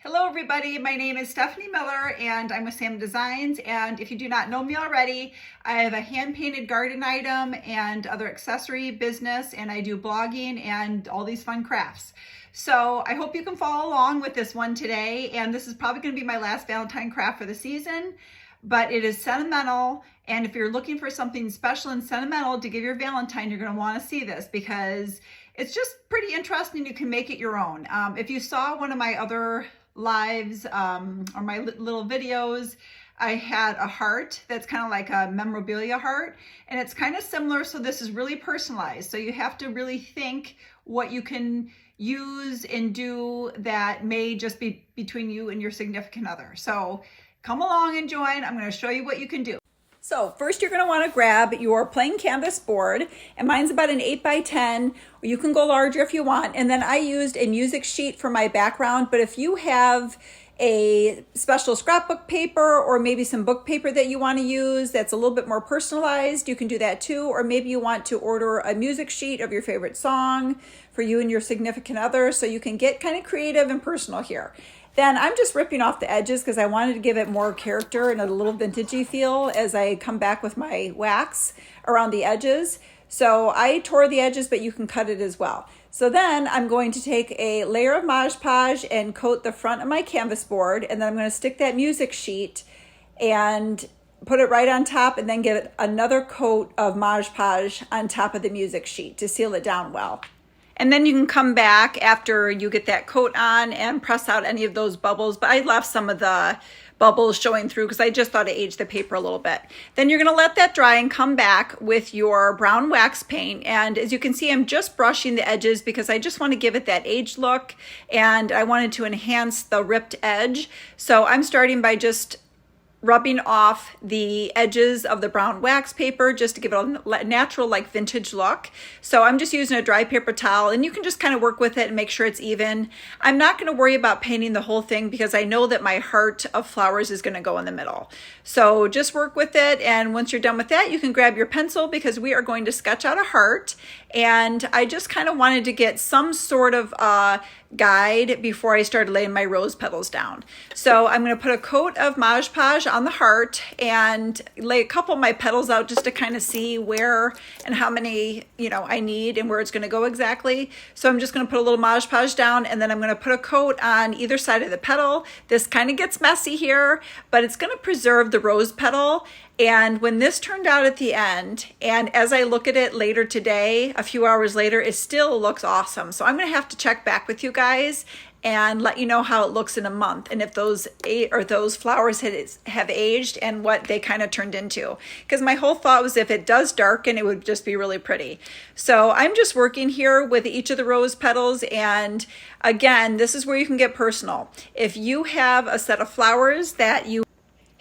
Hello everybody, my name is Stephanie Miller and I'm with Sam Designs, and if you do not know me already, I have a hand-painted garden item and other accessory business, and I do blogging and all these fun crafts. So I hope you can follow along with this one today, and this is probably going to be my last Valentine craft for the season, but it is sentimental, and if you're looking for something special and sentimental to give your Valentine, you're going to want to see this because it's just pretty interesting. You can make it your own. If you saw one of my other lives or my little videos, I had a heart that's kind of like a memorabilia heart, and it's kind of similar. So this is really personalized, so you have to really think what you can use and do that may just be between you and your significant other. So come along and join. I'm going to show you what you can do. So first you're going to want to grab your plain canvas board, and mine's about an 8x10, or you can go larger if you want. And then I used a music sheet for my background, but if you have a special scrapbook paper or maybe some book paper that you want to use that's a little bit more personalized, you can do that too. Or maybe you want to order a music sheet of your favorite song for you and your significant other, so you can get kind of creative and personal here. Then I'm just ripping off the edges because I wanted to give it more character and a little vintagey feel as I come back with my wax around the edges. So I tore the edges, but you can cut it as well. So then I'm going to take a layer of Mod Podge and coat the front of my canvas board, and then I'm going to stick that music sheet and put it right on top, and then get another coat of Mod Podge on top of the music sheet to seal it down well. And then you can come back after you get that coat on and press out any of those bubbles. But I left some of the bubbles showing through because I just thought it aged the paper a little bit. Then you're going to let that dry and come back with your brown wax paint. And as you can see, I'm just brushing the edges because I just want to give it that aged look, and I wanted to enhance the ripped edge. So I'm starting by just rubbing off the edges of the brown wax paper just to give it a natural, like, vintage look. So I'm just using a dry paper towel, and you can just kind of work with it and make sure it's even. I'm not going to worry about painting the whole thing because I know that my heart of flowers is going to go in the middle. So just work with it, and once you're done with that, you can grab your pencil because we are going to sketch out a heart. And I just kind of wanted to get some sort of guide before I started laying my rose petals down. So I'm going to put a coat of Mod Podge on the heart and lay a couple of my petals out just to kind of see where and how many, I need and where it's going to go exactly. So I'm just going to put a little Mod Podge down, and then I'm going to put a coat on either side of the petal. This kind of gets messy here, but it's going to preserve the rose petal. And when this turned out at the end, and as I look at it later today, a few hours later, it still looks awesome. So I'm going to have to check back with you guys and let you know how it looks in a month, and if those flowers have aged and what they kind of turned into. Because my whole thought was if it does darken, it would just be really pretty. So I'm just working here with each of the rose petals, and again, this is where you can get personal. If you have a set of flowers that you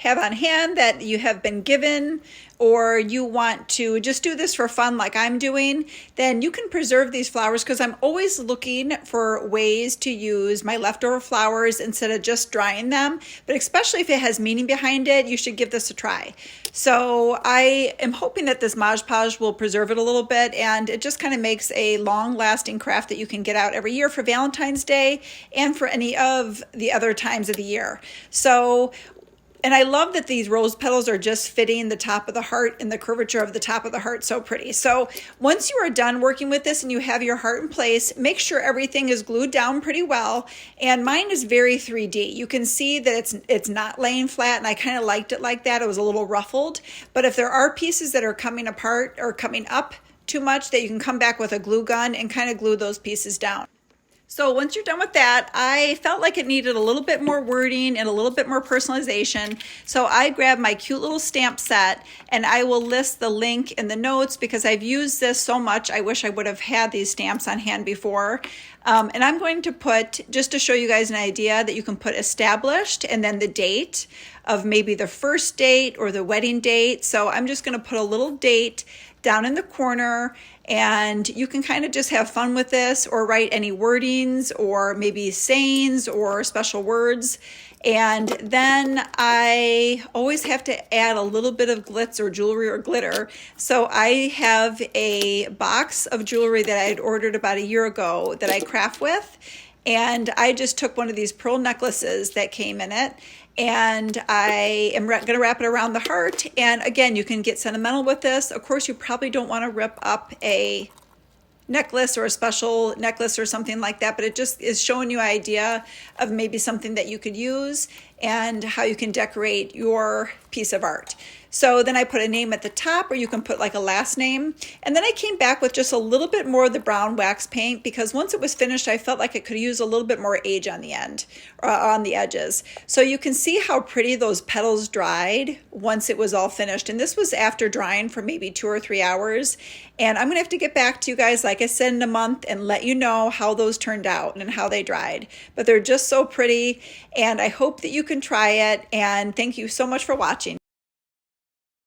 have on hand that you have been given, or you want to just do this for fun like I'm doing, then you can preserve these flowers, because I'm always looking for ways to use my leftover flowers instead of just drying them. But especially if it has meaning behind it, you should give this a try. So I am hoping that this Mod Podge will preserve it a little bit, and it just kind of makes a long-lasting craft that you can get out every year for Valentine's Day and for any of the other times of the year. And I love that these rose petals are just fitting the top of the heart and the curvature of the top of the heart so pretty. So once you are done working with this and you have your heart in place, make sure everything is glued down pretty well. And mine is very 3D. You can see that it's not laying flat, and I kind of liked it like that. It was a little ruffled. But if there are pieces that are coming apart or coming up too much, that you can come back with a glue gun and kind of glue those pieces down. So once you're done with that, I felt like it needed a little bit more wording and a little bit more personalization. So I grabbed my cute little stamp set, and I will list the link in the notes because I've used this so much. I wish I would have had these stamps on hand before. And I'm going to put, just to show you guys an idea, that you can put established and then the date of maybe the first date or the wedding date. So I'm just going to put a little date down in the corner, and you can kind of just have fun with this or write any wordings or maybe sayings or special words. And then I always have to add a little bit of glitz or jewelry or glitter. So I have a box of jewelry that I had ordered about a year ago that I craft with. And I just took one of these pearl necklaces that came in it, and I am going to wrap it around the heart. And again, you can get sentimental with this. Of course, you probably don't want to rip up a necklace or a special necklace or something like that, but it just is showing you an idea of maybe something that you could use and how you can decorate your piece of art. So then I put a name at the top, or you can put like a last name. And then I came back with just a little bit more of the brown wax paint, because once it was finished, I felt like it could use a little bit more age on the end, or on the edges. So you can see how pretty those petals dried once it was all finished. And this was after drying for maybe 2 or 3 hours. And I'm gonna have to get back to you guys, like I said, in a month and let you know how those turned out and how they dried. But they're just so pretty, and I hope that you can try it. And thank you so much for watching.